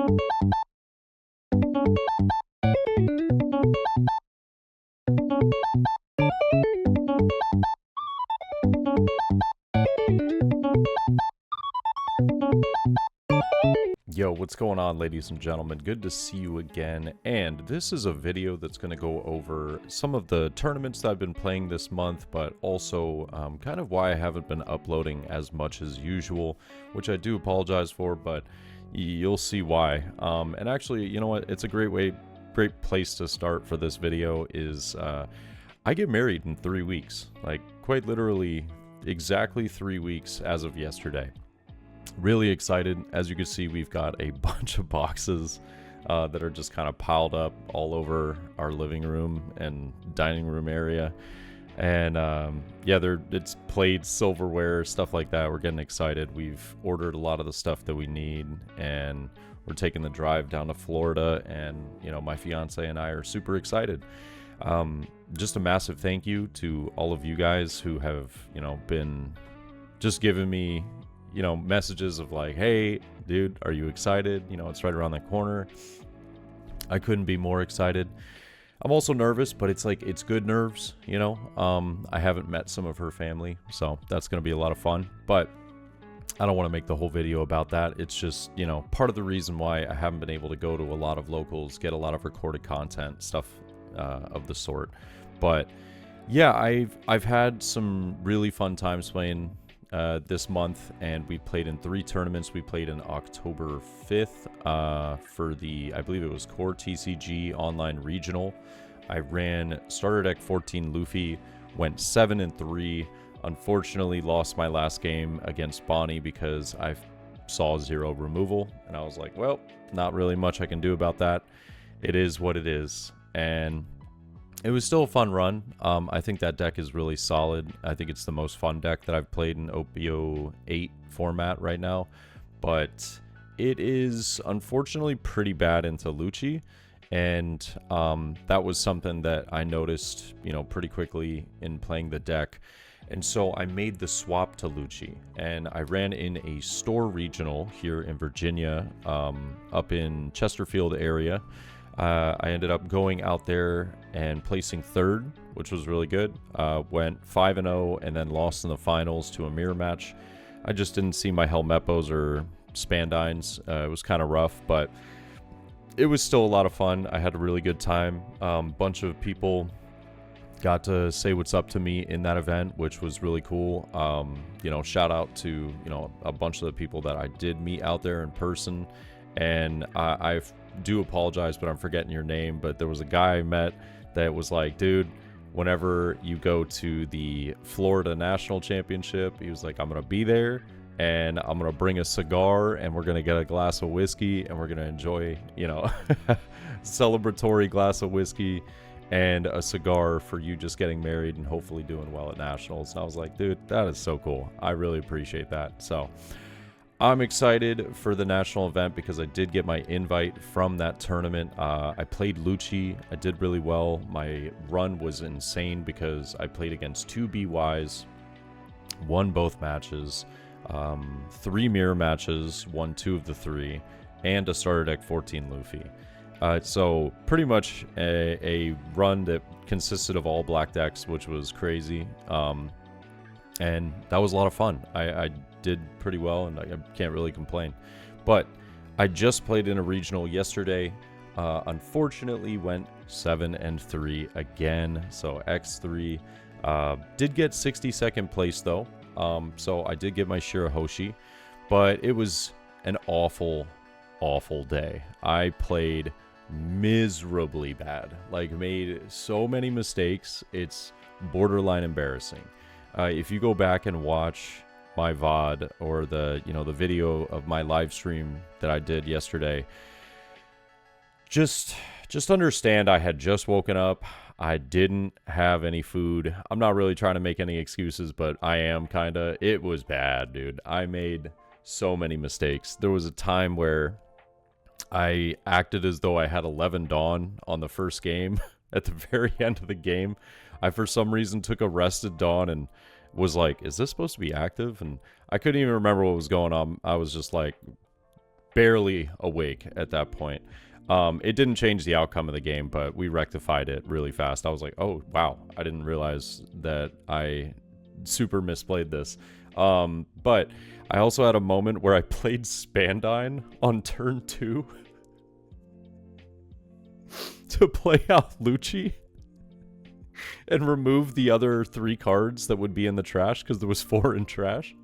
Yo, what's going on, ladies and gentlemen? Good to see you again, and this is a video that's going to go over some of the tournaments that I've been playing this month, but also kind of why I haven't been uploading as much as usual, which I do apologize for, but you'll see why. And actually, you know what? It's a great place to start for this video is I get married in 3 weeks, like quite literally exactly 3 weeks as of yesterday. Really excited. As you can see, we've got a bunch of boxes that are just kind of piled up all over our living room and dining room area, and yeah, it's plates, silverware, stuff like that. We're getting excited. We've ordered a lot of the stuff that we need, and we're taking the drive down to Florida, and you know, my fiance and I are super excited. Just a massive thank you to all of you guys who have, you know, been just giving me, you know, messages of like, hey dude, are you excited? You know, it's right around the corner. I couldn't be more excited. I'm also nervous, but it's like, it's good nerves, you know. I haven't met some of her family, so that's gonna be a lot of fun, but I don't want to make the whole video about that. It's just, you know, part of the reason why I haven't been able to go to a lot of locals, get a lot of recorded content, stuff of the sort. But yeah, I've had some really fun times playing this month, and we played in 3 tournaments. We played in October 5th for the, I believe it was Core TCG Online Regional. I ran starter deck 14 Luffy, went 7-3. Unfortunately, lost my last game against Bonnie because I saw 0 removal, and I was like, well, not really much I can do about that. It is what it is, and it was still a fun run. I think that deck is really solid. I think it's the most fun deck that I've played in OPO 8 format right now. But it is unfortunately pretty bad into Lucci. And that was something that I noticed, you know, pretty quickly in playing the deck. And so I made the swap to Lucci. And I ran in a store regional here in Virginia, up in Chesterfield area. I ended up going out there and placing 3rd, which was really good. Went 5-0 and then lost in the finals to a mirror match. I just didn't see my Helmeppos or Spandines. It was kind of rough, but it was still a lot of fun. I had a really good time. Bunch of people got to say what's up to me in that event, which was really cool. You know, shout out to, you know, a bunch of the people that I did meet out there in person. And I do apologize, but I'm forgetting your name. But there was a guy I met that was like, dude, whenever you go to the Florida National Championship, he was like, I'm going to be there, and I'm going to bring a cigar, and we're going to get a glass of whiskey, and we're going to enjoy, you know, celebratory glass of whiskey and a cigar for you just getting married and hopefully doing well at Nationals. And I was like, dude, that is so cool. I really appreciate that. So I'm excited for the national event because I did get my invite from that tournament. I played Lucci. I did really well. My run was insane because I played against 2 BYs, won both matches, 3 mirror matches, won 2 of the 3, and a starter deck 14 Luffy. So pretty much a run that consisted of all black decks, which was crazy. And that was a lot of fun. I did pretty well, and I can't really complain. But I just played in a regional yesterday. Unfortunately, went 7-3 again, so X3. Did get 62nd place though, so I did get my Shirahoshi, but it was an awful day. I played miserably bad, like made so many mistakes. It's borderline embarrassing. If you go back and watch my VOD or the, you know, the video of my live stream that I did yesterday, just understand I had just woken up. I didn't have any food. I'm not really trying to make any excuses, but I am kinda. It was bad, dude. I made so many mistakes. There was a time where I acted as though I had 11 Dawn on the first game. At the very end of the game, I for some reason took a rested Dawn and was like, is this supposed to be active? And I couldn't even remember what was going on. I was just like barely awake at that point. It didn't change the outcome of the game, but we rectified it really fast. I was like, oh, wow, I didn't realize that I super misplayed this. But I also had a moment where I played Spandine on turn 2 to play out Lucci and remove the other 3 cards that would be in the trash, because there was 4 in trash.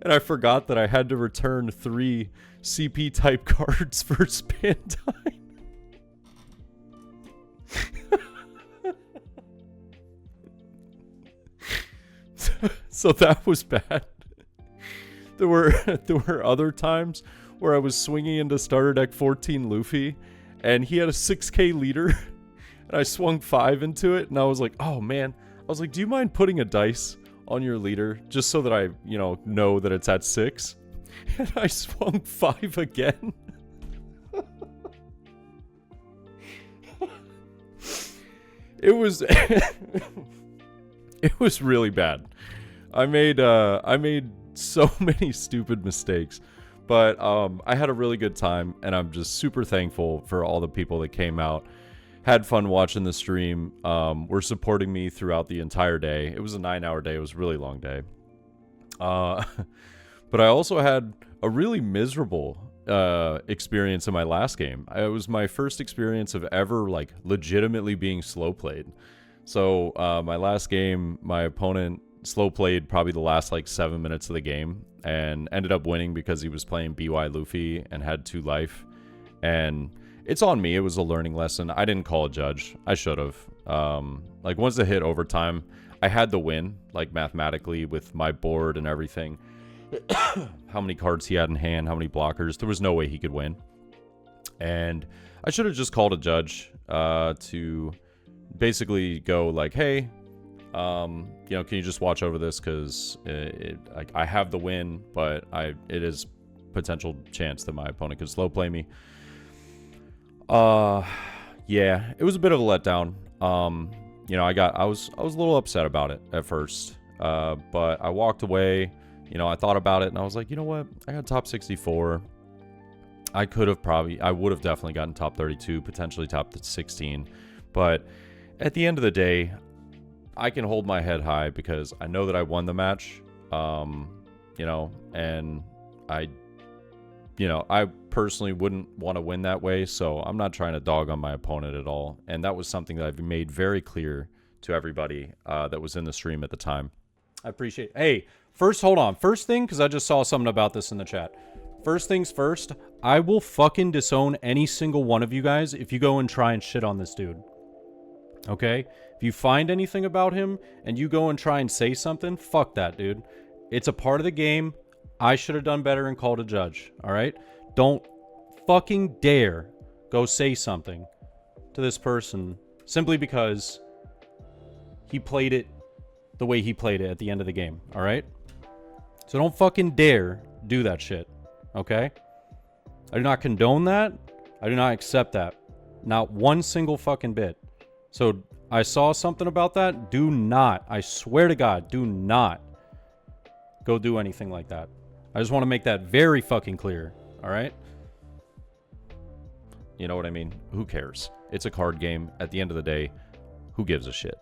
And I forgot that I had to return 3 CP type cards for Spandine. So that was bad. There were other times where I was swinging into starter deck 14 Luffy, and he had a 6k leader, and I swung 5 into it, and I was like, oh man. I was like, do you mind putting a dice on your leader just so that I, know that it's at 6? And I swung 5 again. It was it was really bad. I made so many stupid mistakes, but I had a really good time, and I'm just super thankful for all the people that came out, had fun watching the stream, were supporting me throughout the entire day. It was a 9-hour day. It was a really long day. But I also had a really miserable experience in my last game. It was my first experience of ever legitimately being slow played. So my last game, my opponent slow played probably the last 7 minutes of the game and ended up winning because he was playing BY Luffy and had 2 life. And it's on me. It was a learning lesson. I didn't call a judge. I should have. Once it hit overtime, I had the win, mathematically with my board and everything. How many cards he had in hand, how many blockers. There was no way he could win. And I should have just called a judge to basically go hey, can you just watch over this, because I have the win, but it is potential chance that my opponent could slow play me. Yeah, it was a bit of a letdown. I was a little upset about it at first, but I walked away. I thought about it, and I was like, you know what? I got top 64. I would have definitely gotten top 32, potentially top 16. But at the end of the day, I can hold my head high because I know that I won the match. And I personally wouldn't want to win that way, so I'm not trying to dog on my opponent at all. And that was something that I've made very clear to everybody that was in the stream at the time. I appreciate it. Hey, hold on. First thing, because I just saw something about this in the chat. First things first, I will fucking disown any single one of you guys if you go and try and shit on this dude. Okay? If you find anything about him and you go and try and say something, fuck that, dude. It's a part of the game. I should have done better and called a judge. All right? Don't fucking dare go say something to this person simply because he played it the way he played it at the end of the game. All right? So don't fucking dare do that shit. Okay? I do not condone that. I do not accept that. Not one single fucking bit. So I saw something about that. Do not, I swear to God, do not go do anything like that. I just want to make that very fucking clear. All right? You know what I mean? Who cares? It's a card game. At the end of the day, who gives a shit?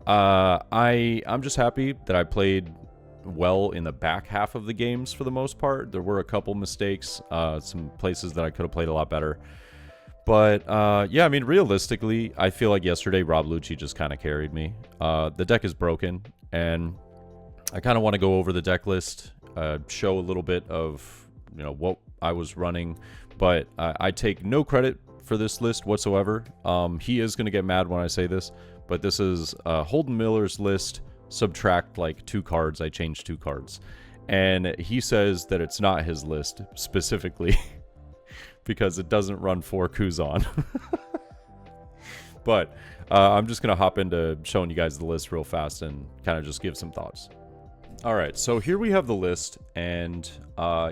I'm just happy that I played well in the back half of the games for the most part. There were a couple mistakes, some places that I could have played a lot better. But, yeah, I mean, realistically, I feel like yesterday Rob Lucci just kind of carried me. The deck is broken, and I kind of want to go over the deck list, show a little bit of, what I was running. But I take no credit for this list whatsoever. He is going to get mad when I say this, but this is Holden Miller's list. Subtract 2 cards. I changed 2 cards. And he says that it's not his list specifically because it doesn't run 4 Kuzan. But I'm just going to hop into showing you guys the list real fast and kind of just give some thoughts. All right, so here we have the list. And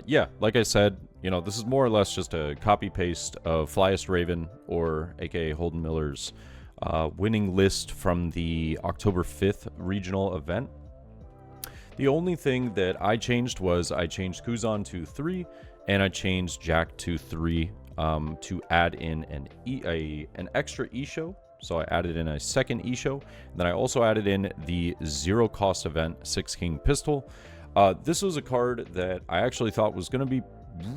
yeah, like I said, this is more or less just a copy paste of Flyest Raven, or aka Holden Miller's winning list from the October 5th regional event. The only thing that I changed was I changed Kuzan to 3, and I changed Jack to 3 to add in an extra E-Show. So I added in a second E-Show. Then I also added in the 0-cost event 6 King Pistol. This was a card that I actually thought was going to be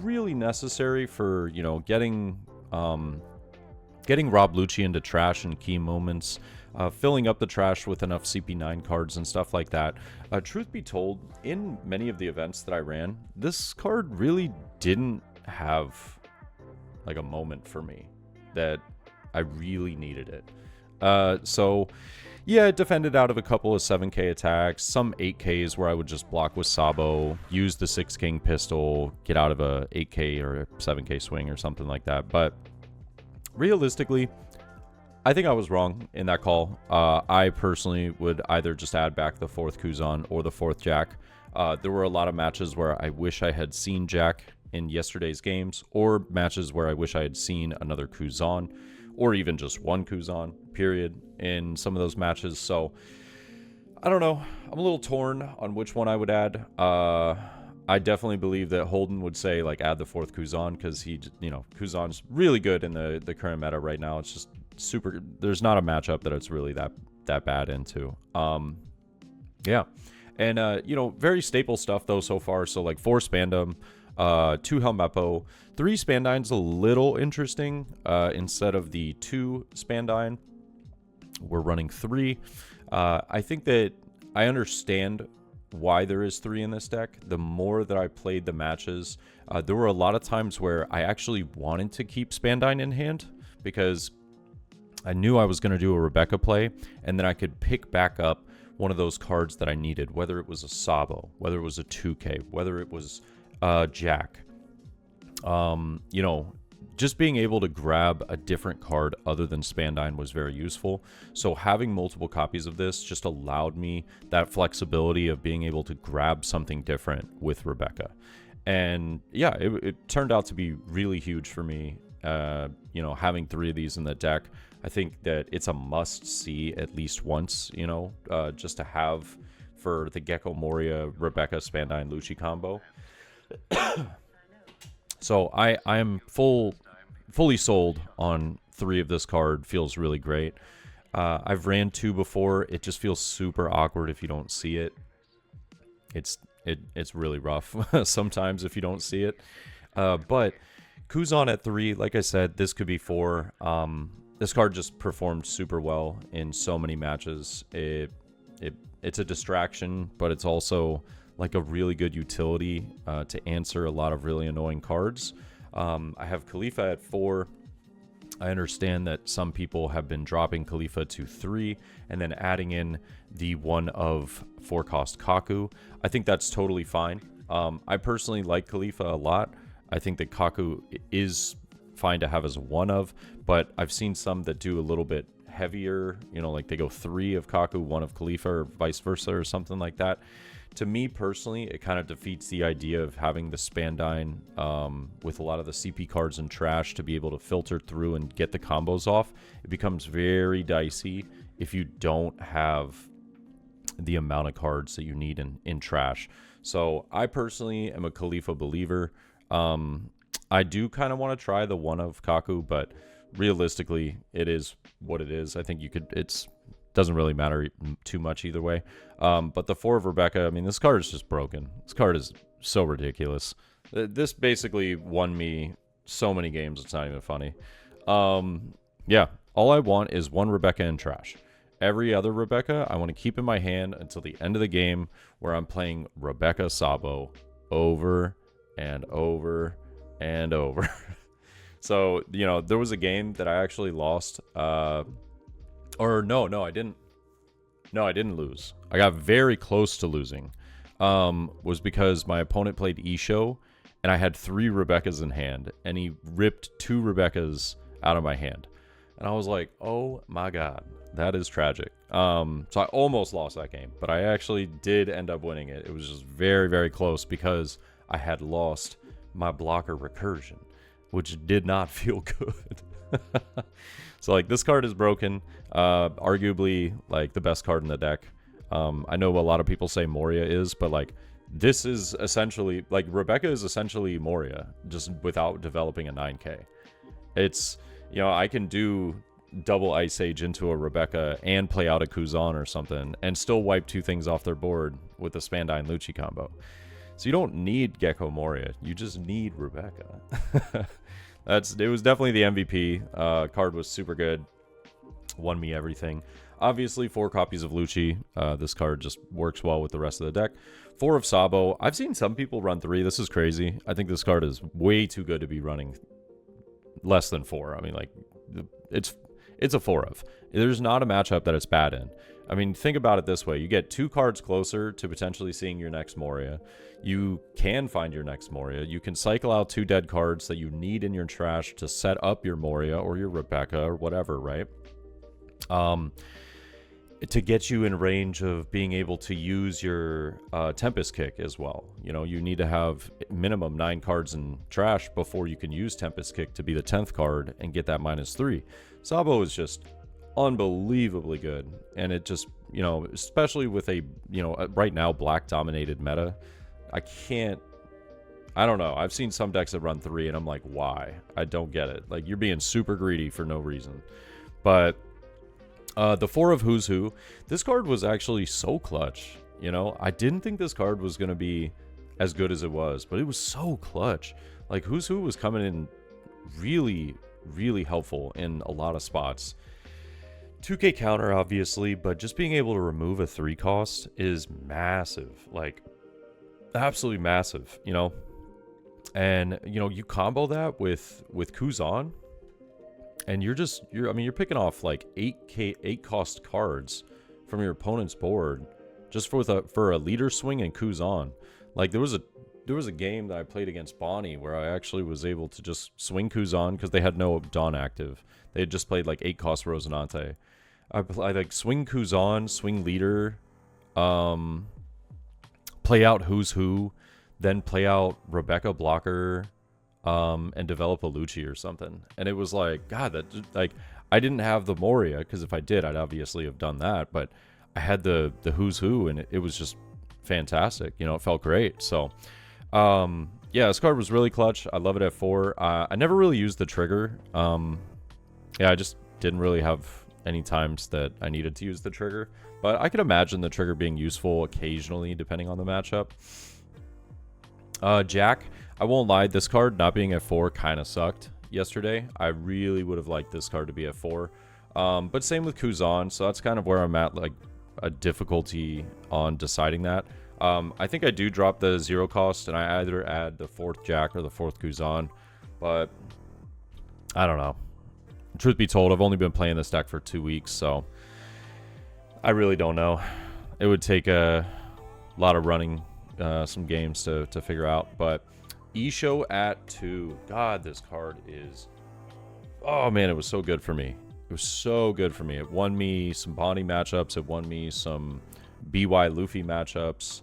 really necessary for, you know, getting Rob Lucci into trash in key moments, filling up the trash with enough CP9 cards and stuff like that. Truth be told, in many of the events that I ran, this card really didn't have like a moment for me that I really needed it. So yeah, it defended out of a couple of 7k attacks, some 8ks where I would just block with Sabo, use the 6 King Pistol, get out of a 8k or a 7k swing or something like that. But realistically, I think I was wrong in that call. I personally would either just add back the 4th Kuzan or the 4th Jack. There were a lot of matches where I wish I had seen Jack in yesterday's games, or matches where I wish I had seen another Kuzan, or even just one Kuzan, period, in some of those matches. So, I don't know. I'm a little torn on which one I would add. I definitely believe that Holden would say, like, add the 4th Kuzan, because he, you know, Kuzan's really good in the current meta right now. It's just super, there's not a matchup that it's really that bad into. Yeah. And, you know, very staple stuff, though, so far. So, like, 4 Spandam, 2 Helmeppo, 3 Spandine's a little interesting. Instead of the 2 Spandine, we're running 3. I think that I understand why there is 3 in this deck. The more that I played the matches, there were a lot of times where I actually wanted to keep Spandine in hand because I knew I was going to do a Rebecca play, and then I could pick back up one of those cards that I needed, whether it was a Sabo, whether it was a 2K, whether it was Jack. You know, just being able to grab a different card other than Spandine was very useful. So having multiple copies of this just allowed me that flexibility of being able to grab something different with Rebecca. And yeah, it turned out to be really huge for me. You know, having 3 of these in the deck, I think that it's a must-see at least once, you know, just to have for the Gecko Moria, Rebecca, Spandine, Lucci combo. So I am fully sold on 3 of this card. Feels really great. I've ran 2 before. It just feels super awkward if you don't see it. It's really rough sometimes if you don't see it. But Kuzan at 3, like I said, this could be 4. This card just performed super well in so many matches. It's a distraction, but it's also like a really good utility to answer a lot of really annoying cards. I have Khalifa at 4. I understand that some people have been dropping Khalifa to 3 and then adding in the 1 of 4-cost Kaku. I think that's totally fine. I personally like Khalifa a lot. I think that Kaku is fine to have as a 1 of, but I've seen some that do a little bit heavier, you know, like they go 3 of Kaku, 1 of Khalifa, or vice versa, or something like that. To me personally, it kind of defeats the idea of having the Spandine with a lot of the CP cards and trash to be able to filter through and get the combos off. It becomes very dicey if you don't have the amount of cards that you need in trash. So I personally am a Khalifa believer. I do kind of want to try the 1 of Kaku, but realistically, it is what it is. I think you could, doesn't really matter too much either way. But the 4 of Rebecca, I mean, this card is just broken. This card is so ridiculous. This basically won me so many games, it's not even funny. Yeah, all I want is 1 Rebecca in trash. Every other Rebecca, I want to keep in my hand until the end of the game where I'm playing Rebecca Sabo over and over and over. So, you know, there was a game that I actually lost. Or no, I didn't. No, I didn't lose. I got very close to losing. Was because my opponent played Isho, and I had 3 Rebeccas in hand, and he ripped 2 Rebeccas out of my hand. And I was like, oh my god, that is tragic. So I almost lost that game, but I actually did end up winning it. It was just very, very close because I had lost my blocker recursion, which did not feel good. So like this card is broken, arguably like the best card in the deck. I know a lot of people say Moria is, but like this is essentially like Rebecca is essentially Moria, just without developing a 9K. It's, you know, I can do double Ice Age into a Rebecca and play out a Kuzan or something and still wipe 2 things off their board with the Spandine Lucci combo. So you don't need Gecko Moria, you just need Rebecca. It was definitely the MVP. Card was super good, won me everything. Obviously 4 copies of Lucci. This card just works well with the rest of the deck. 4 of Sabo. I've seen some people run 3. This is crazy. I think this card is way too good to be running less than 4. I mean, like, it's a 4 of. There's not a matchup that it's bad in. I mean, think about it this way. You get 2 cards closer to potentially seeing your next Moria. You can find your next Moria. You can cycle out 2 dead cards that you need in your trash to set up your Moria or your Rebecca or whatever, right? To get you in range of being able to use your Tempest Kick as well. You know, you need to have minimum 9 cards in trash before you can use Tempest Kick to be the 10th card and get that -3. Sabo is just unbelievably good, and it just, you know, especially with a, you know, right now black dominated meta, I don't know. I've seen some decks that run 3 and I'm like, why? I don't get it. Like, you're being super greedy for no reason. But the 4 of Who's Who, this card was actually so clutch. You know, I didn't think this card was going to be as good as it was, but it was so clutch. Like, Who's Who was coming in really, really helpful in a lot of spots. 2K counter, obviously, but just being able to remove a 3 cost is massive. Like, absolutely massive, you know? And, you know, you combo that with Kuzan, and you're picking off like 8 cost cards from your opponent's board just for a leader swing and Kuzan. Like, there was a game that I played against Bonnie where I actually was able to just swing Kuzan because they had no Dawn active. They had just played like 8 cost Rosinante. I like swing Kuzan, swing leader, play out Who's Who, then play out Rebecca blocker, and develop a Lucci or something. And it was like, God, that, like, I didn't have the Moria, because if I did, I'd obviously have done that, but I had the Who's Who, and it was just fantastic. You know, it felt great. So, yeah, this card was really clutch. I love it at 4. I never really used the trigger. Yeah, I just didn't really have any times that I needed to use the trigger, but I could imagine the trigger being useful occasionally, depending on the matchup. Jack, I won't lie, this card not being at 4 kind of sucked yesterday. I really would have liked this card to be at 4. But same with Kuzan, so that's kind of where I'm at, like, a difficulty on deciding that. I think I do drop the 0 cost, and I either add the 4th Jack or the 4th Kuzan, but I don't know. Truth be told, I've only been playing this deck for 2 weeks, so I really don't know. It would take a lot of running some games to figure out, but Isho at 2. God, this card is... Oh, man, it was so good for me. It was so good for me. It won me some Bonnie matchups. It won me some BY Luffy matchups.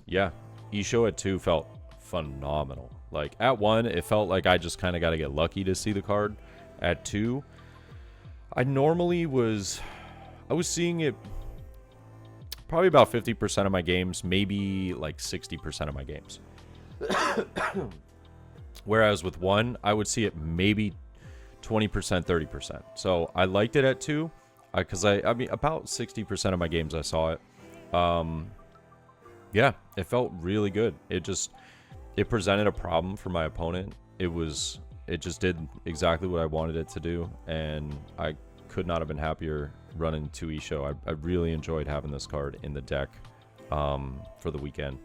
Yeah, Isho at 2 felt phenomenal. Like, at 1, it felt like I just kind of got to get lucky to see the card. At 2, I was seeing it probably about 50% of my games, maybe like 60% of my games. Whereas with 1, I would see it maybe 20%, 30%. So I liked it at 2, because I mean, about 60% of my games I saw it. Yeah, it felt really good. It presented a problem for my opponent. It just did exactly what I wanted it to do, and I could not have been happier running 2 Isho. I really enjoyed having this card in the deck for the weekend.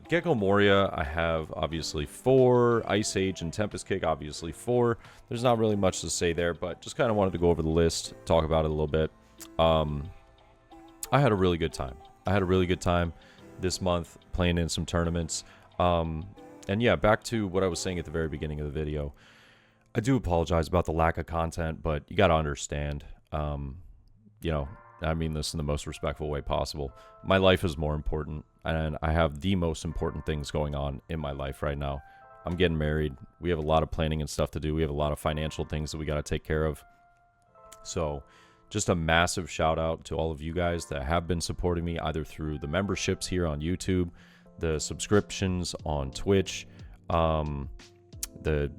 Gecko Moria, I have obviously 4. Ice Age and Tempest Kick, obviously 4. There's not really much to say there, but just kind of wanted to go over the list, talk about it a little bit. I had a really good time. I had a really good time this month playing in some tournaments. And yeah, back to what I was saying at the very beginning of the video. I do apologize about the lack of content, but you got to understand, you know, I mean this in the most respectful way possible. My life is more important, and I have the most important things going on in my life right now. I'm getting married. We have a lot of planning and stuff to do. We have a lot of financial things that we got to take care of. So just a massive shout out to all of you guys that have been supporting me either through the memberships here on YouTube, the subscriptions on Twitch, the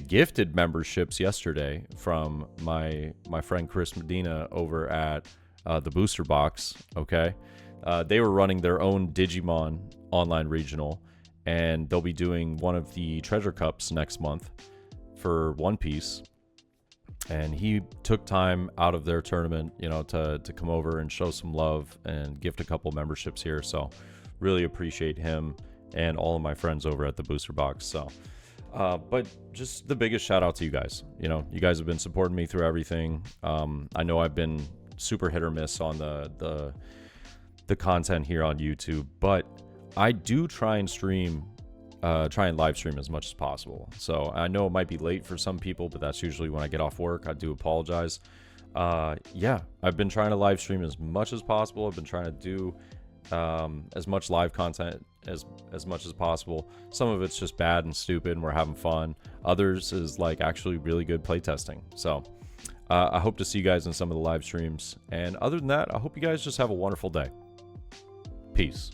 gifted memberships yesterday from my friend Chris Medina over at the Booster Box. Okay, they were running their own Digimon online regional, and they'll be doing one of the treasure cups next month for One Piece. And he took time out of their tournament, you know, to come over and show some love and gift a couple memberships here. So really appreciate him and all of my friends over at the Booster Box. So but just the biggest shout out to you guys. You know, you guys have been supporting me through everything. I know I've been super hit or miss on the content here on YouTube, but I do try and live stream as much as possible. So I know it might be late for some people, but that's usually when I get off work. I do apologize. Yeah, I've been trying to live stream as much as possible. I've been trying to do as much live content as much as possible. Some of it's just bad and stupid and we're having fun. Others is like actually really good playtesting. So I hope to see you guys in some of the live streams. And other than that, I hope you guys just have a wonderful day. Peace.